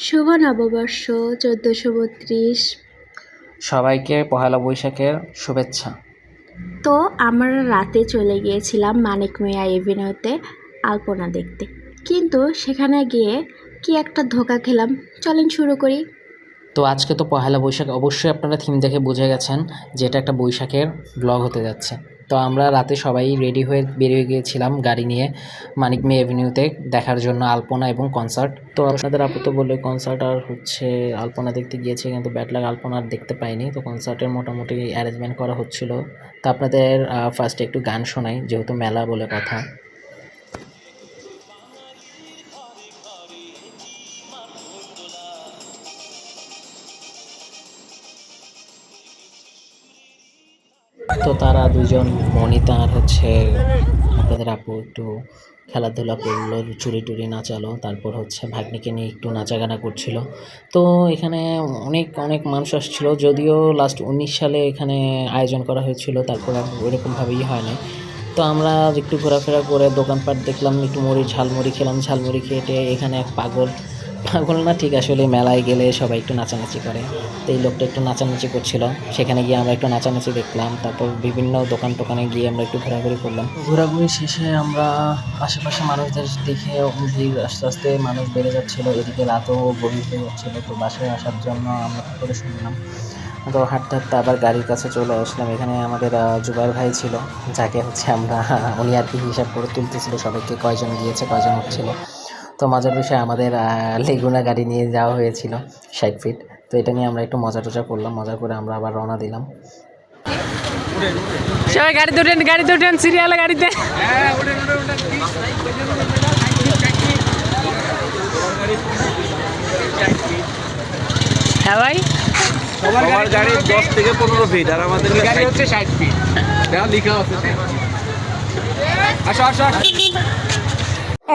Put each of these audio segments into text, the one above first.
শুভ নববর্ষ ১৪৩২। সবাইকে পহেলা বৈশাখের শুভেচ্ছা। তো আমরা রাতে চলে গিয়েছিলাম মানিক মিয়া এভিনিউতে আলপনা দেখতে, কিন্তু সেখানে গিয়ে কি একটা ধোঁকা খেলাম। চলেন শুরু করি। তো আজকে তো পহেলা বৈশাখ, অবশ্যই আপনারা থিম দেখে বুঝে গেছেন যে এটা একটা বৈশাখের ব্লগ হতে যাচ্ছে। তো আমরা রাতে সবাই রেডি হয়ে বেরিয়ে গিয়েছিলাম গাড়ি নিয়ে মানিক মিয়া এভিনিউতে দেখার জন্য আলপনা এবং কনসার্ট। তো আপনাদের আপু তো বললে কনসার্ট আর আলপনা দেখতে গিয়েছে, কিন্তু ব্যাড লাক আলপনা আর দেখতে পাইনি। তো কনসার্টের মোটামুটি অ্যারেঞ্জমেন্ট করা হচ্ছিল। তো আপনাদের ফার্স্টে একটু গান শোনাই, যেহেতু মেলা বলে কথা। তো তারা দুজন মনিতা আর আপনাদের আপু একটু খেলাধুলা করলো, চুরি টুরি নাচালো, তারপর ভাগ্নিকে নিয়ে একটু নাচাগানা করছিল। তো এখানে অনেক অনেক মানুষ আসছিল, যদিও লাস্ট 19 সালে এখানে আয়োজন করা হয়েছিল, তারপর আর ওইরকমভাবেই হয় না। তো আমরা একটু ঘোরাফেরা করে দোকানপাট দেখলাম, একটু ঝালমুড়ি খেলাম। ঝালমুড়ি খেয়ে এখানে এক পাগল না, ঠিক আসলে মেলায় গেলে সবাই একটু নাচানাচি করে। তো এই লোকটা একটু নাচানাচি করছিল, সেখানে গিয়ে আমরা একটু নাচানাচি দেখলাম। তারপর বিভিন্ন টোকানে গিয়ে আমরা একটু ঘোরাঘুরি করলাম। ঘোরাঘুরি শেষে আমরা আশেপাশে মানুষদের দেখে ভিড় আস্তে আস্তে মানুষ বেড়ে যাচ্ছিলো, এদিকে রাতও গভীর হয়ে যাচ্ছিলো। তো বাসায় আসার জন্য আমরা কী করে শুনলাম। তো হাঁটতে হাঁটতে আবার গাড়ির কাছে চলে আসলাম। এখানে আমাদের জুবাইর ভাই ছিল, যাকে আমরা উনি আর কি হিসাব করে তুলতেছিল সবাইকে, কয়জন গিয়েছে কয়জন উঠছিল। তো মজার বিষয়, আমাদের লেগুনা গাড়ি নিয়ে যাওয়া হয়েছিল 60 ফিট। তো এটা নিয়ে আমরা একটু মজা টজা করলাম, মজা করে আমরা আবার রওনা দিলাম। সবাই গাড়িতে উঠেন সিরিয়ালে গাড়িতে। হ্যাঁ ভাই, সবার গাড়ি 10 থেকে 15 ফিট আর আমাদের গাড়ি হচ্ছে 60 ফিট। লেখা আছে। আসো আসো আসো।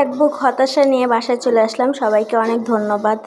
এক বুক হতাশা নিয়ে বাসায় চলে আসলাম। সবাইকে অনেক ধন্যবাদ।